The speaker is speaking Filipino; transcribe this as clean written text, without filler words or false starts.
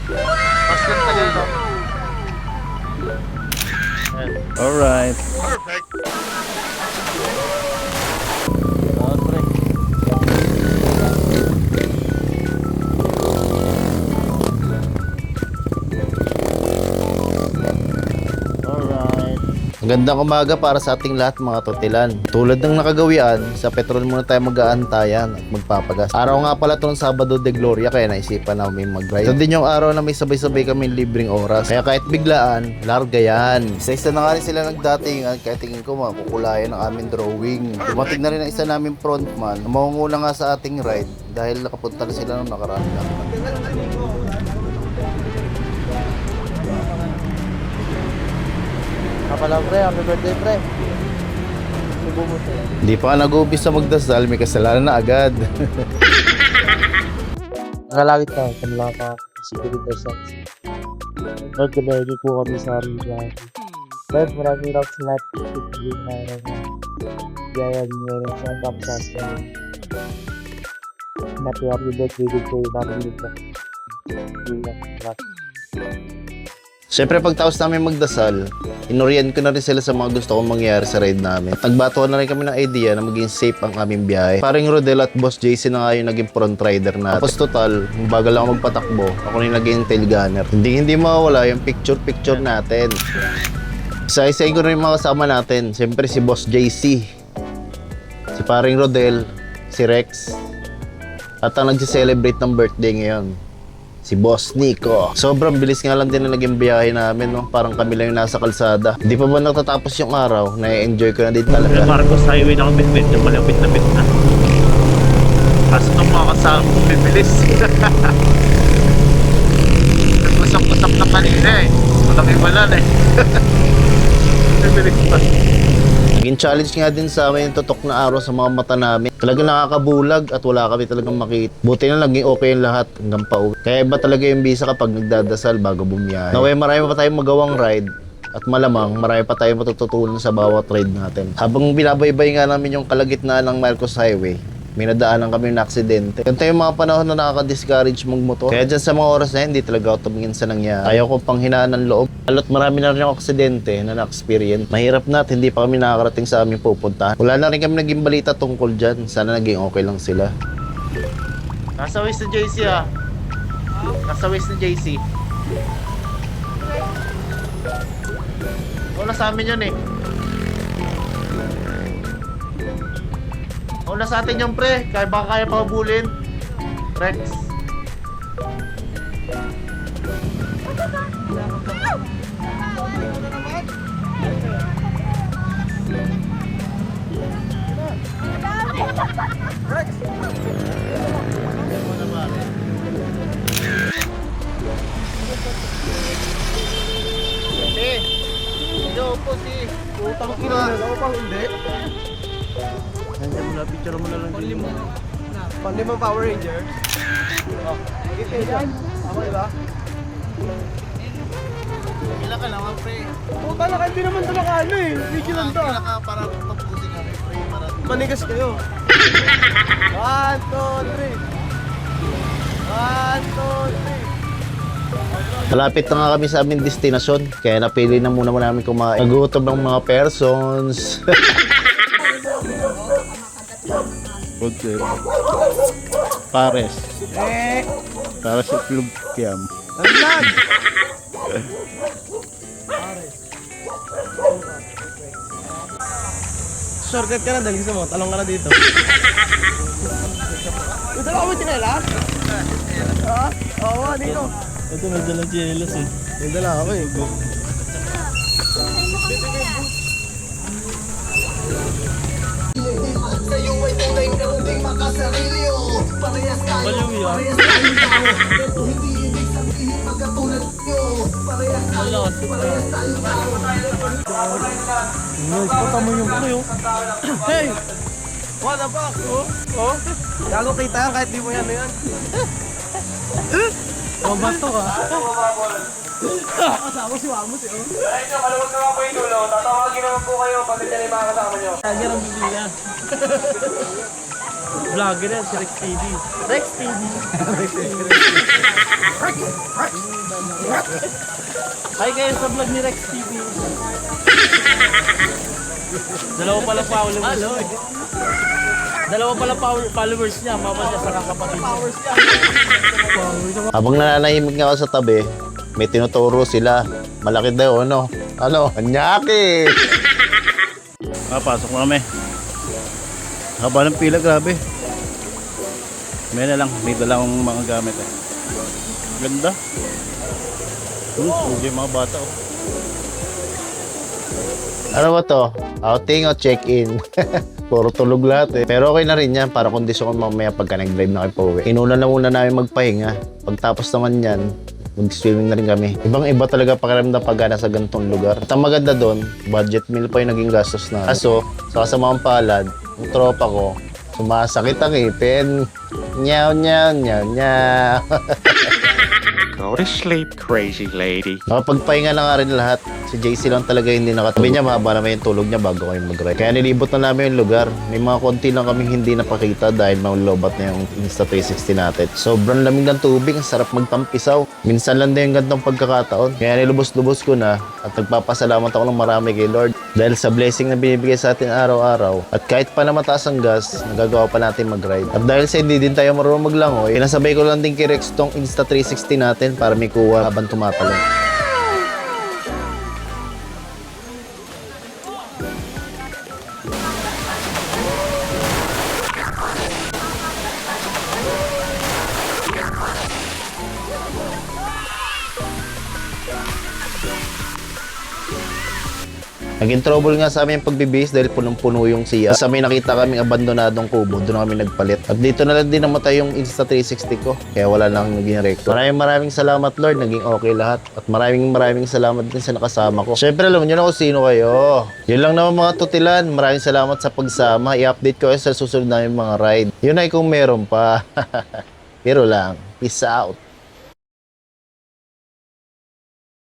Mas lang tagal no? Alright. Perfect. Magandang umaga para sa ating lahat mga totilan. Tulad ng nakagawian, sa petrol muna tayo mag-aantayan at magpapagas. Araw nga pala itong Sabado de Gloria kaya naisipan namin mag-ride. Ito din yung araw na may sabay-sabay kami libreng oras. Kaya kahit biglaan, larga yan. Isa-isa na nga rin sila nagdatingan kaya tingin ko makukulayan ng aming drawing. Dumating na rin ang isa naming frontman na mangunguna nga sa ating ride dahil nakapunta na sila nung nakaraan lang. Pala pre, happy birthday pre. Hindi pa ka nag-umpisa magdasal, may kasalanan na agad. Nakalagit ka, kanila ka, security persons. Nagkabagi po kami sa aming biyahe. Lord, maraming lang sa lahat. Pagkakas na rin na. Gaya niyo rin sa kapsas na. Happy birthday din kayo, narinig ka. Siyempre pagtapos namin magdasal, inoriyan ko na rin sila sa mga gusto kong mangyari sa ride namin. Nagbatuan na rin kami ng idea na maging safe ang aming biyahe. Paring Rodel at Boss JC na nga yung naging front rider natin. Tapos total, bagal ako magpatakbo, ako na yung naging tail gunner. Hindi mawawala yung picture natin. Isa-isa ko rin yung mga kasama natin. Siyempre si Boss JC, si paring Rodel, si Rex, at ang nagsi-celebrate ng birthday ngayon, si Boss Nico. Sobrang bilis nga lang din na naging biyahe namin, no? Parang kami lang yung nasa kalsada. Hindi pa ba natatapos yung araw, na-enjoy ko na din talaga. Marcos Highway na kami, medyo malapit na bit na. Kaso ng mga kasama ko, bibilis. Nagusap-usap na kanina eh. Walang iwalan eh. Bibilis pa. Naging challenge nga din sa amin yung tutok na araw sa mga mata namin. Talagang nakakabulag at wala kami talagang makita. Buti na naging okay yung lahat hanggang pauwi. Kaya iba talaga yung bisa kapag nagdadasal bago bumiyahe. Naway marami pa tayong magawang ride at malamang marami pa tayong matututunan sa bawat ride natin. Habang binabaybay nga namin yung kalagitnaan ng Marcos Highway, may nadaanan kami ng aksidente. Ganito yung mga panahon na nakaka-discourage magmotor. Kaya dyan sa mga oras na yun, hindi talaga ako tumingin sa nangyari. Ayaw ko pang hinaan ng loob. Alot marami na rin yung aksidente na na-experience. Mahirap na at hindi pa kami nakakarating sa aming pupuntahan. Wala na rin kami naging balita tungkol dyan. Sana naging okay lang sila. Nasa waist ni JC ah. Nasa waist ni JC. Wala sa amin yun eh. Wala sa atin yung pre. Kaya baka kaya pa habulin. Rex. Yo po si utang kina ako pang hindi. Nandiyan mo na picture mo na lang din mo. Pang-limang Power Ranger. Oh, ito yan. Ako diba? Ilan ka naman pre? Puta na hindi naman talaga ano eh. Video lang to. Ilan ka para tapusin kami pre para manigas kayo. 1, 2, 3. 1, 2, 3. Malapit na nga kami sa aming destinasyon. Kaya napili na muna namin kumain. Nagutom ng mga persons. Okay. Pares. Pares sa club kiam. Alam! Shortcut ka na dahil gusto mo, talong ka na dito. Ito na kami tinelas? Ha? Oo, dito. ito may dalang chinelas eh. May dala ako eh. Sa'yo ay tunay na uling makasarilyo. Parehas tayo, parehas tayong tao. Ito hindi ibig sabihin magkatulad nyo. Parehas tayo, parehas tayong tao. Puta mo yung kuyo. Hey! What the fuck? Oh? Gago kita yan kahit di mo yan na yan. Oh, bato ka. Kasama si Wamos eh. Ay, so, maluwag naman po yung dulo. Tatawagin naman po kayo pag nandiyan yung mga kasama nyo. Lagi ang bibila. Vlogger yan, si Rex TV. Rex TV. Hi kayo sa vlog ni Rex TV. Dalawa pala followers. Dalawa pala followers niya, mama niya sa kakapatid. Followers niya. Habang nananahimik nga ako sa tabi, may tinuturo sila. Malaki daw, ano? Ano? Anyaki! Pasok na kami. Haba ng pila, grabe. May na lang, may dalang mga gamit eh. Ganda. Sugi yung mga bata oh. Ano ba to? Outing o check-in? Puro tulog lahat eh. Pero okay na rin yan para kondisyon ko mamaya pagka nag-drive na kayo pauwi. Inuna na muna namin magpahinga. Pagtapos naman yan, mag-swimming na rin kami. Ibang-iba talaga pakiramdam pagka nasa ganitong lugar. At ang maganda doon, budget meal pa yung naging gastos na. Kaso, sa kasamang palad, yung tropa ko, sumasakit ang ipin. Nyaw, nyaw, nyaw, nyaw. Go to sleep, crazy lady. Nakapagpahinga na nga rin lahat. Si JC lang talaga hindi nakatulog. Sabi niya mahaba naman yung tulog niya bago kami mag-ride. Kaya nilibot na namin yung lugar. May mga konti lang kaming hindi napakita dahil maulobat na yung Insta360 natin. Sobrang lamig ng tubig. Ang sarap magtampisaw. Minsan lang din yung gantong pagkakataon. Kaya nilubos-lubos ko na at nagpapasalamat ako ng marami kay Lord. Dahil sa blessing na binibigay sa atin araw-araw. At kahit pa na mataas ang gas, nagagawa pa natin mag-ride. At dahil sa hindi din tayo marunong maglangoy, pinasabay ko lang din kay Rex tong Insta360 natin para may kuha habang tumatalon. Naging trouble nga sa amin yung pagbibihis dahil punong-puno yung siya. Sa may nakita kaming abandonadong kubo, doon kami nagpalit. At dito na lang din namatay yung Insta360 ko. Kaya wala nang naging record. Maraming salamat Lord, naging okay lahat. At maraming salamat din sa nakasama ko. Syempre alam nyo na kung sino kayo. Yun lang naman mga tutilan. Maraming salamat sa pagsama. I-update ko sa susunod namin mga ride. Yun ay kung meron pa. Pero lang. Peace out.